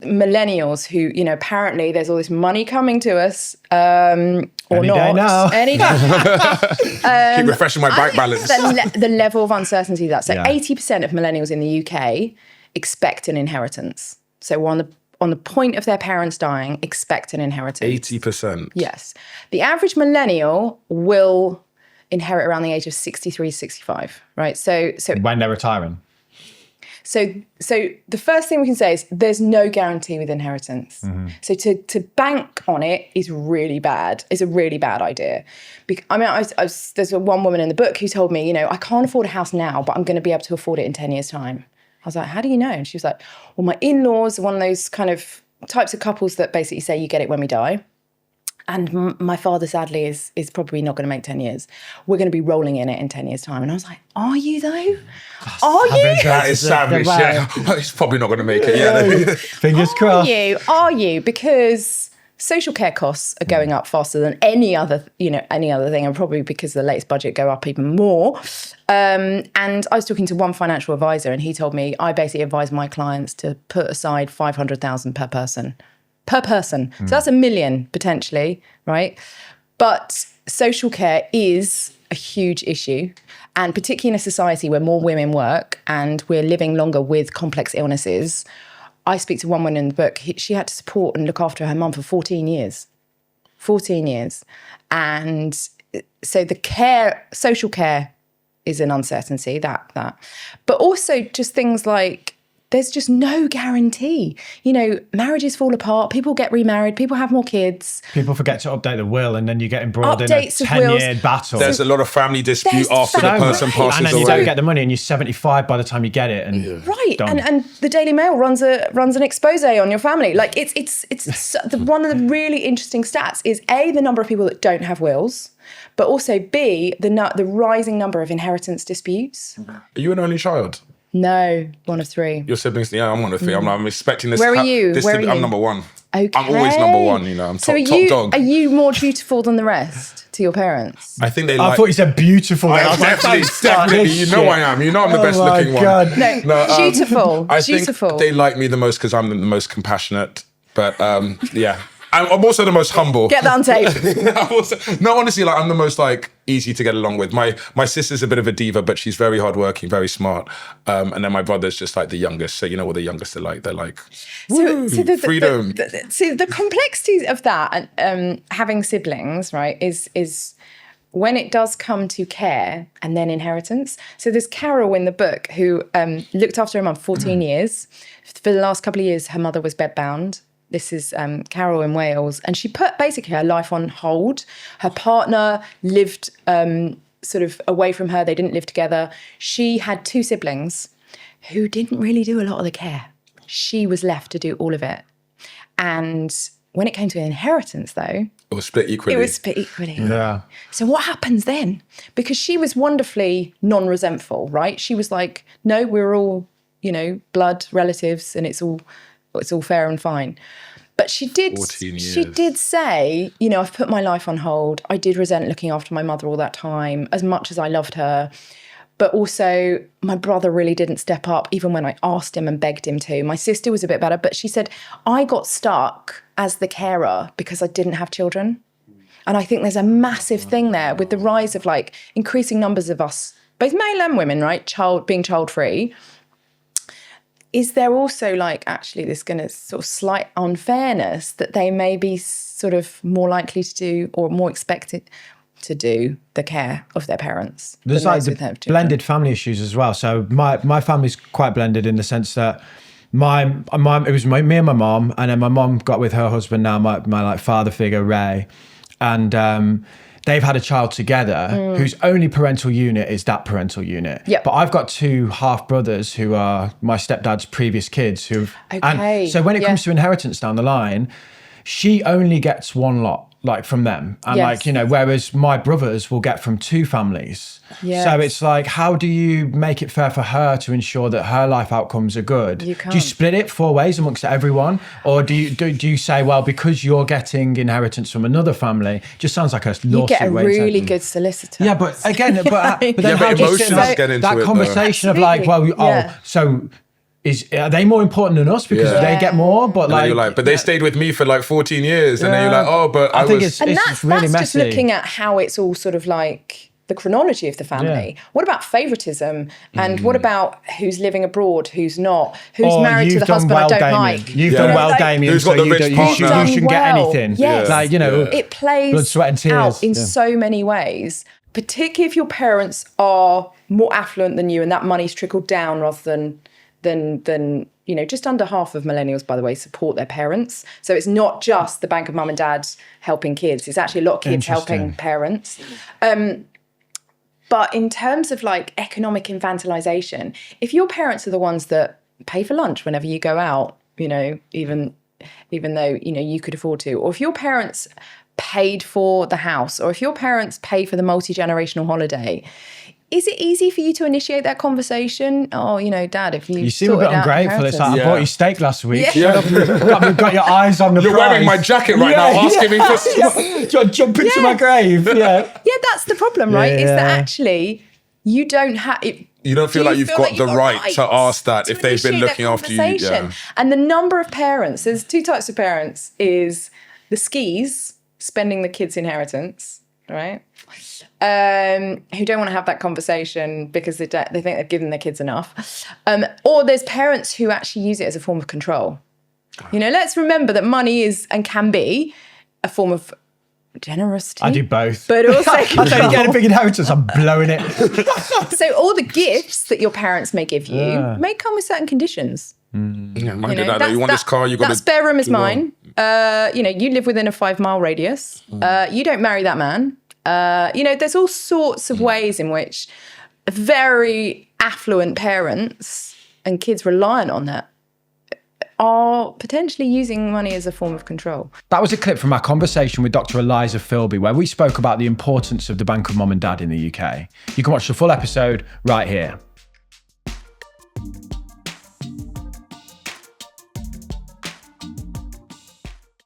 millennials who, you know, apparently there's all this money coming to us, or Any not. day now. Any day. Keep refreshing my bank balance. The level of uncertainty of that. So Yeah. 80% of millennials in the UK expect an inheritance. So we're on the point of their parents dying, expect an inheritance. 80%. Yes. The average millennial will inherit around the age of 63, 65, right? So When they're retiring. So the first thing we can say is there's no guarantee with inheritance. So to bank on it is really bad. It's a really bad idea. There's one woman in the book who told me, you know, I can't afford a house now, but I'm going to be able to afford it in 10 years' time. I was like, how do you know? And she was like, well, my in-laws are one of those kind of types of couples that basically say you get it when we die. And my father, sadly, is probably not going to make 10 years. We're going to be rolling in it in 10 years' time. And I was like, are you though? Are you? That is savage. Yeah. He's probably not going to make it. Yeah. Fingers crossed. Are you? Because social care costs are going up faster than any other thing, and probably because the latest budget go up even more. And I was talking to one financial advisor, and he told me I basically advise my clients to put aside 500,000 per person. So that's $1 million potentially, right? But social care is a huge issue. And particularly in a society where more women work and we're living longer with complex illnesses, I speak to one woman in the book, she had to support and look after her mum for 14 years. 14 years. And so social care is an uncertainty, that. But also just things like, there's just no guarantee. You know, marriages fall apart, people get remarried, people have more kids. People forget to update the will, and then you get embroiled in a Updates of wills. 10-year battle. There's a lot of family dispute There's after the family- person passes and then away. you don't get the money, and you're 75 by the time you get it. And Right, done. and the Daily Mail runs an expose on your family. Like it's one of the really interesting stats is A, the number of people that don't have wills, but also B, the rising number of inheritance disputes. Are you an only child? No, one of three. Your siblings? Yeah, I'm one of three. I'm expecting this. Where are you? I'm number one. Okay. I'm always number one. You know, I'm top dog. Are you more dutiful than the rest to your parents? I think they I like. thought you said beautiful. I I was like, definitely. You know I am. You know I'm the best looking one. No, dutiful. I dutiful. think they like me the most because I'm the most compassionate. But yeah. I'm also the most humble. Get that on tape. No, honestly, like I'm the most like easy to get along with. My sister's a bit of a diva, but she's very hardworking, very smart. And then my brother's just like the youngest. So you know what the youngest are like? They're like, freedom. The complexities of that and having siblings, right, is when it does come to care and then inheritance. So there's Carol in the book who looked after her mum for 14 years. For the last couple of years, her mother was bedbound. This is Carol in Wales. And she put basically her life on hold. Her partner lived sort of away from her. They didn't live together. She had two siblings who didn't really do a lot of the care. She was left to do all of it. And when it came to inheritance, though, it was split equally. Yeah. So what happens then? Because she was wonderfully non-resentful, right? She was like, no, we're all, you know, blood relatives and it's all fair and fine. But she did say, you know, I've put my life on hold. I did resent looking after my mother all that time, as much as I loved her. But also my brother really didn't step up, even when I asked him and begged him to. My sister was a bit better, but she said, I got stuck as the carer because I didn't have children. And I think there's a massive thing there with the rise of like increasing numbers of us, both male and women, right? Being child-free. Is there also like actually this kind of sort of slight unfairness that they may be sort of more likely to do or more expected to do the care of their parents? There's like the blended family issues as well. So my family's quite blended in the sense that it was me and my mom, and then my mom got with her husband now, my like father figure, Ray. And they've had a child together whose only parental unit is that parental unit. Yep. But I've got two half brothers who are my stepdad's previous kids and so when it comes to inheritance down the line, she only gets one lot, like from them. And like, you know, whereas my brothers will get from two families. Yes. So it's like, how do you make it fair for her to ensure that her life outcomes are good? You can't. Do you split it 4 ways amongst everyone? Or do you say, well, because you're getting inheritance from another family, just sounds like a lawsuit. You get a really good solicitor. Yeah, but again, but then but how do you emotions sit get into that it, conversation though. of like, well, Absolutely. so are they more important than us because they get more? But And then you're like, but they stayed with me for like 14 years. And then you're like, oh, but I think was... And it's that's really just messy. looking at how it's all sort of like the chronology of the family. What about favoritism? And what about who's living abroad, who's not, who's married to the husband I don't like? You've done well, like, Damien. Who's got the rich partner? You shouldn't get anything. Yes. Like, you know, it plays blood, sweat and tears. out in so many ways, particularly if your parents are more affluent than you and that money's trickled down rather than you know, just under half of millennials, by the way, support their parents. So it's not just the bank of mum and dad helping kids. It's actually a lot of kids helping parents. But in terms of like economic infantilization, if your parents are the ones that pay for lunch whenever you go out, you know, even though, you know, you could afford to, or if your parents paid for the house, or if your parents pay for the multi-generational holiday, is it easy for you to initiate that conversation? Oh, you know, Dad, if you seem a bit ungrateful. It's like, I bought you steak last week. You've got your eyes on the You're prize. wearing my jacket right now, asking me for... Do you want to jump into my grave? Yeah, that's the problem, right? Is that actually you don't have... You don't feel like you've got the right to ask that if they've been looking after you. Yeah. And the number of parents, there's two types of parents, is the skis, spending the kids' inheritance, right? Who don't want to have that conversation because they think they've given their kids enough. Or there's parents who actually use it as a form of control. You know, let's remember that money is and can be a form of generosity. I do both. But also I don't get a big inheritance, I'm blowing it. So all the gifts that your parents may give you may come with certain conditions. Yeah, mine You did know, that. You want this car, you got to... That spare room is mine. You know, you live within a 5-mile radius. You don't marry that man. You know, there's all sorts of ways in which very affluent parents and kids reliant on that are potentially using money as a form of control. That was a clip from our conversation with Dr. Eliza Philby, where we spoke about the importance of the Bank of Mum and Dad in the UK. You can watch the full episode right here.